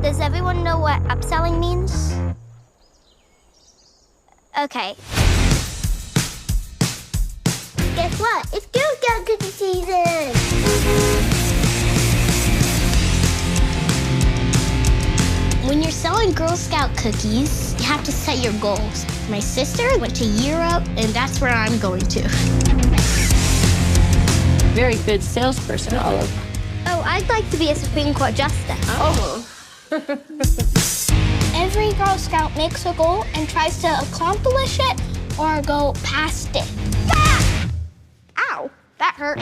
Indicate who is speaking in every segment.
Speaker 1: Does everyone know what upselling means? Okay. Guess what? It's Girl Scout cookie season! When you're selling Girl Scout cookies, you have to set your goals. My sister went to Europe, and that's where I'm going to.
Speaker 2: Very good salesperson, Olive.
Speaker 1: Oh, I'd like to be a Supreme Court justice.
Speaker 2: Oh.
Speaker 1: Every Girl Scout makes a goal and tries to accomplish it or go past it. Ah! Ow, that hurt.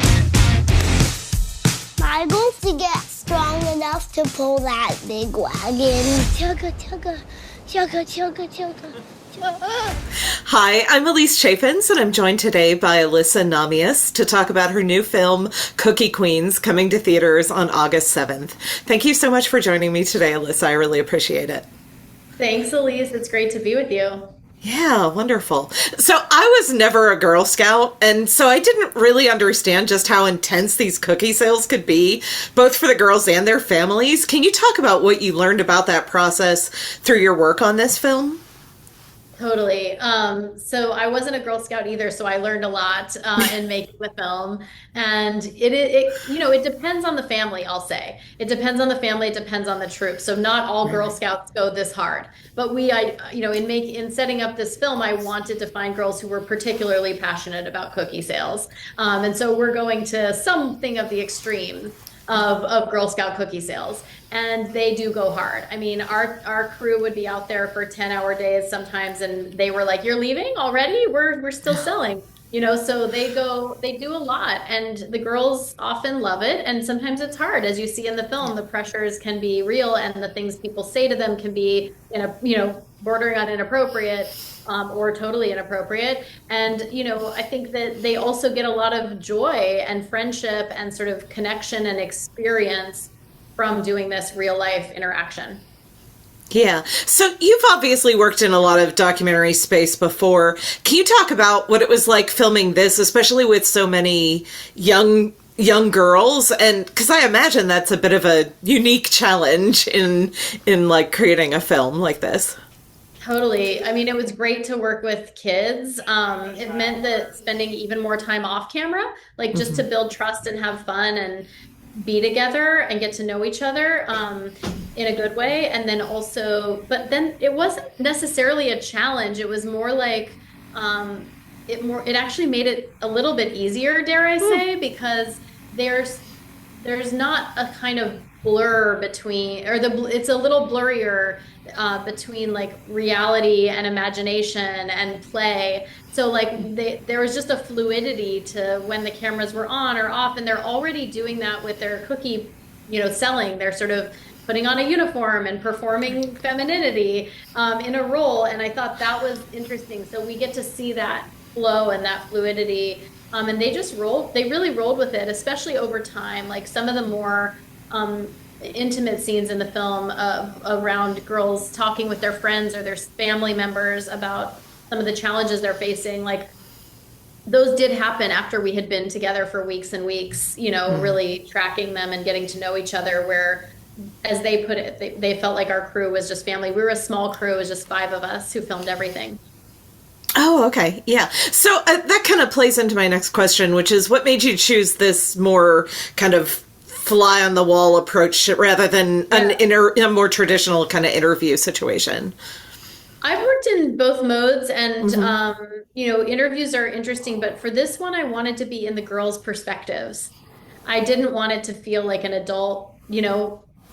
Speaker 1: My goal is to get strong enough to pull that big wagon. Chugga, chugga, chugga, chugga, chugga.
Speaker 3: Hi, I'm Elise Chaffins, and I'm joined today by Alysa Nahmias to talk about her new film, Cookie Queens, coming to theaters on August 7th. Thank you so much for joining me today, Alysa. I really appreciate it.
Speaker 4: Thanks, Elise. It's great to be with you.
Speaker 3: Yeah, wonderful. So I was never a Girl Scout, and so I didn't really understand just how intense these cookie sales could be, both for the girls and their families. Can you talk about what you learned about that process through your work on this film?
Speaker 4: Totally. So I wasn't a Girl Scout either, so I learned a lot in making the film. And it depends on the family, I'll say. It depends on the family, it depends on the troop. So not all Girl Scouts go this hard. But in setting up this film, I wanted to find girls who were particularly passionate about cookie sales. And so we're going to something of the extreme of Girl Scout cookie sales. And they do go hard. I mean, our crew would be out there for 10-hour days sometimes, and they were like, "You're leaving already? We're still selling." So they do a lot, and the girls often love it, and sometimes it's hard. As you see in the film, the pressures can be real, and the things people say to them can be bordering on inappropriate. Or totally inappropriate. And, I think that they also get a lot of joy and friendship and sort of connection and experience from doing this real life interaction.
Speaker 3: Yeah. So you've obviously worked in a lot of documentary space before. Can you talk about what it was like filming this, especially with so many young girls? And because I imagine that's a bit of a unique challenge in like creating a film like this.
Speaker 4: Totally. I mean, it was great to work with kids. It meant that spending even more time off camera, like just to build trust and have fun and be together and get to know each other in a good way. And then also, but then it wasn't necessarily a challenge. It was more like it actually made it a little bit easier, dare I say, because there's not a kind of blur between, it's a little blurrier between like reality and imagination and play. So like there was just a fluidity to when the cameras were on or off, and they're already doing that with their cookie, selling. They're sort of putting on a uniform and performing femininity in a role. And I thought that was interesting. So we get to see that flow and that fluidity. And they really rolled with it, especially over time. Like some of the more intimate scenes in the film around girls talking with their friends or their family members about some of the challenges they're facing, like those did happen after we had been together for weeks and weeks, really tracking them and getting to know each other, where, as they put it, they felt like our crew was just family. We were a small crew, it was just 5 of us who filmed everything.
Speaker 3: Oh, okay. Yeah. So that kind of plays into my next question, which is what made you choose this more kind of fly on the wall approach rather than a more traditional kind of interview situation?
Speaker 4: I've worked in both modes, and interviews are interesting, but for this one I wanted to be in the girls' perspectives. I didn't want it to feel like an adult,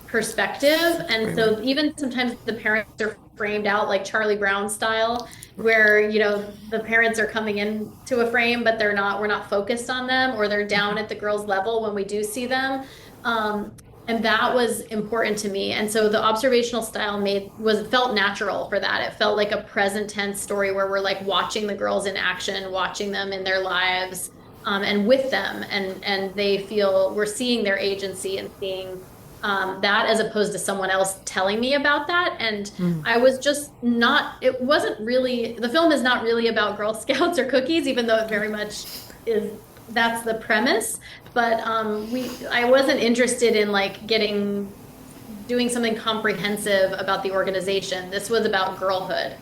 Speaker 4: perspective. And so even sometimes the parents are framed out like Charlie Brown style, where the parents are coming into a frame, but we're not focused on them, or they're down at the girls' level when we do see them. And that was important to me. And so the observational style felt natural for that. It felt like a present tense story where we're like watching the girls in action, watching them in their lives, and with them, and they feel we're seeing their agency and seeing that, as opposed to someone else telling me about that. And I was just it wasn't really, the film is not really about Girl Scouts or cookies, even though it very much is. That's the premise. But I wasn't interested in like getting doing something comprehensive about the organization. This was about girlhood.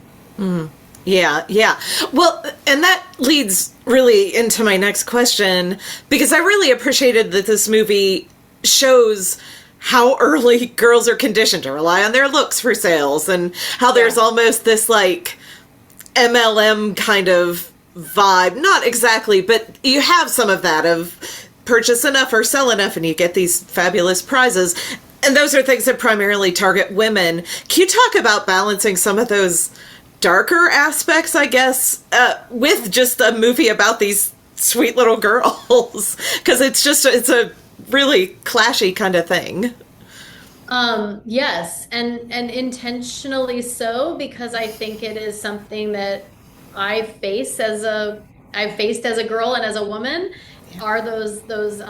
Speaker 3: Yeah, yeah. Well, and that leads really into my next question, because I really appreciated that this movie shows how early girls are conditioned to rely on their looks for sales, and how there's almost this like MLM kind of vibe. Not exactly, but you have some of that of purchase enough or sell enough and you get these fabulous prizes. And those are things that primarily target women. Can you talk about balancing some of those darker aspects, I guess, with just a movie about these sweet little girls? Because it's a really clashy kind of thing.
Speaker 4: Yes, and intentionally so, because I think it is something that I've faced as a girl and as a woman, are those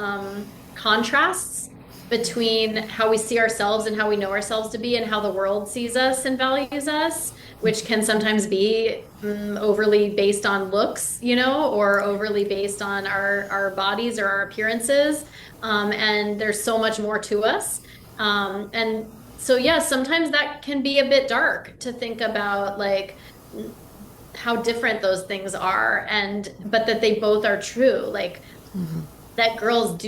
Speaker 4: contrasts between how we see ourselves and how we know ourselves to be, and how the world sees us and values us, which can sometimes be overly based on looks, or overly based on our bodies or our appearances. And there's so much more to us. And so, yeah, sometimes that can be a bit dark to think about, like, how different those things are, but that they both are true. Like, that girls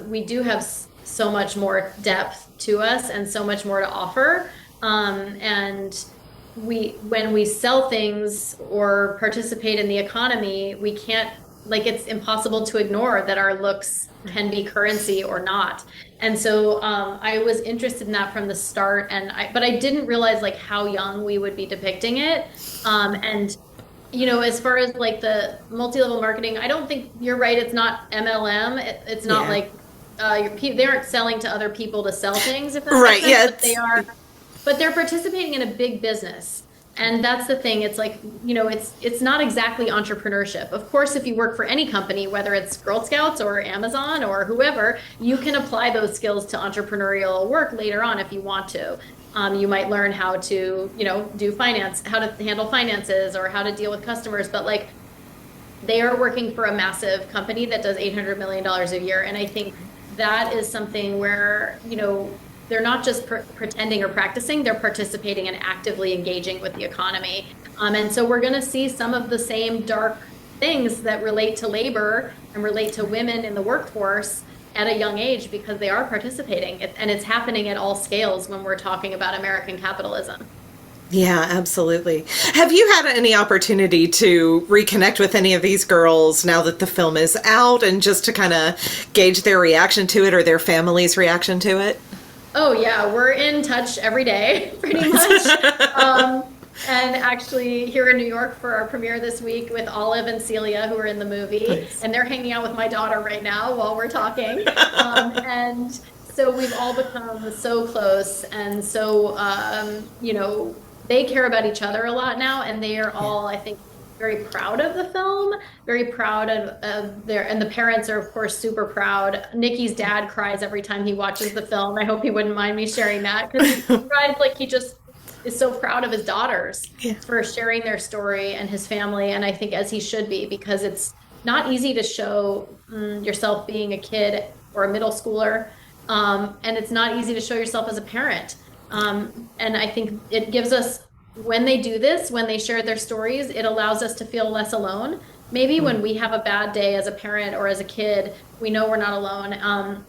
Speaker 4: we do have so much more depth to us and so much more to offer. And when we sell things or participate in the economy, we can't, like, it's impossible to ignore that our looks can be currency or not. And so I was interested in that from the start, but I didn't realize like how young we would be depicting it. And as far as like the multi-level marketing, I don't think you're right. It's not MLM. It's not like they aren't selling to other people to sell things, if that makes sense. But they are, but they're participating in a big business. And that's the thing. It's like, it's not exactly entrepreneurship. Of course, if you work for any company, whether it's Girl Scouts or Amazon or whoever, you can apply those skills to entrepreneurial work later on if you want to. You might learn how to, do finance, how to handle finances, or how to deal with customers. But like, they are working for a massive company that does $800 million a year. And I think that is something where, they're not just pretending or practicing, they're participating and actively engaging with the economy. And so we're going to see some of the same dark things that relate to labor and relate to women in the workforce at a young age, because they are participating. And it's happening at all scales when we're talking about American capitalism.
Speaker 3: Yeah, absolutely. Have you had any opportunity to reconnect with any of these girls now that the film is out, and just to kind of gauge their reaction to it or their family's reaction to it?
Speaker 4: Oh, yeah. We're in touch every day, pretty much. And actually here in New York for our premiere this week with Olive and Celia, who are in the movie. Nice. And they're hanging out with my daughter right now while we're talking. And so we've all become so close. And so, they care about each other a lot now. And they are all, I think, very proud of the film, very proud of and the parents are, of course, super proud. Nikki's dad cries every time he watches the film. I hope he wouldn't mind me sharing that, because he cries like he just is so proud of his daughters for sharing their story, and his family. And I think as he should be, because it's not easy to show yourself being a kid or a middle schooler. And it's not easy to show yourself as a parent. And I think it gives us, when they do this, when they share their stories, it allows us to feel less alone. Maybe when we have a bad day as a parent or as a kid, we know we're not alone.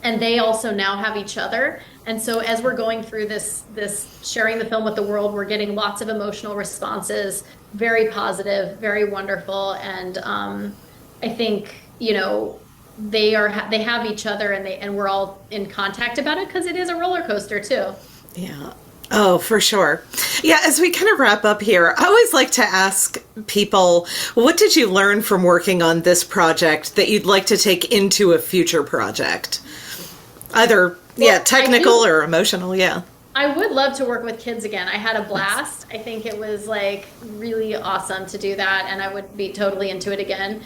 Speaker 4: And they also now have each other. And so as we're going through this sharing the film with the world, we're getting lots of emotional responses, very positive, very wonderful. And I think, they have each other, and we're all in contact about it, because it is a roller coaster too.
Speaker 3: Yeah. Oh, for sure. Yeah, as we kind of wrap up here, I always like to ask people, what did you learn from working on this project that you'd like to take into a future project? Either, technical or emotional,
Speaker 4: I would love to work with kids again. I had a blast. I think it was like really awesome to do that, and I would be totally into it again.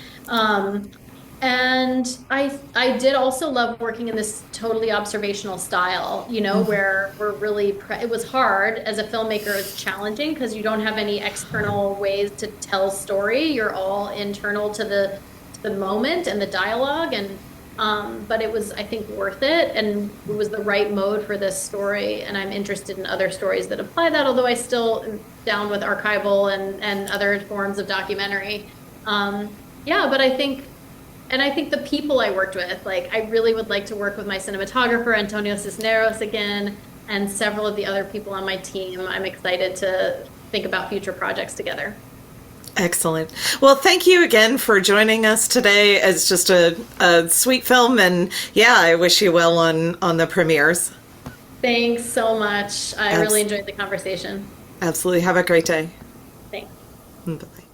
Speaker 4: And I did also love working in this totally observational style, where we're really, it was hard as a filmmaker. It's challenging because you don't have any external ways to tell story. You're all internal to the moment and the dialogue. And But it was, I think, worth it, and it was the right mode for this story. And I'm interested in other stories that apply that, although I still am down with archival and other forms of documentary. Yeah, but I think the people I worked with, like, I really would like to work with my cinematographer, Antonio Cisneros, again, and several of the other people on my team. I'm excited to think about future projects together.
Speaker 3: Excellent. Well, thank you again for joining us today. It's just a sweet film, and yeah, I wish you well on the premieres.
Speaker 4: Thanks so much. I really enjoyed the conversation.
Speaker 3: Absolutely. Have a great day.
Speaker 4: Thanks.
Speaker 3: Bye-bye.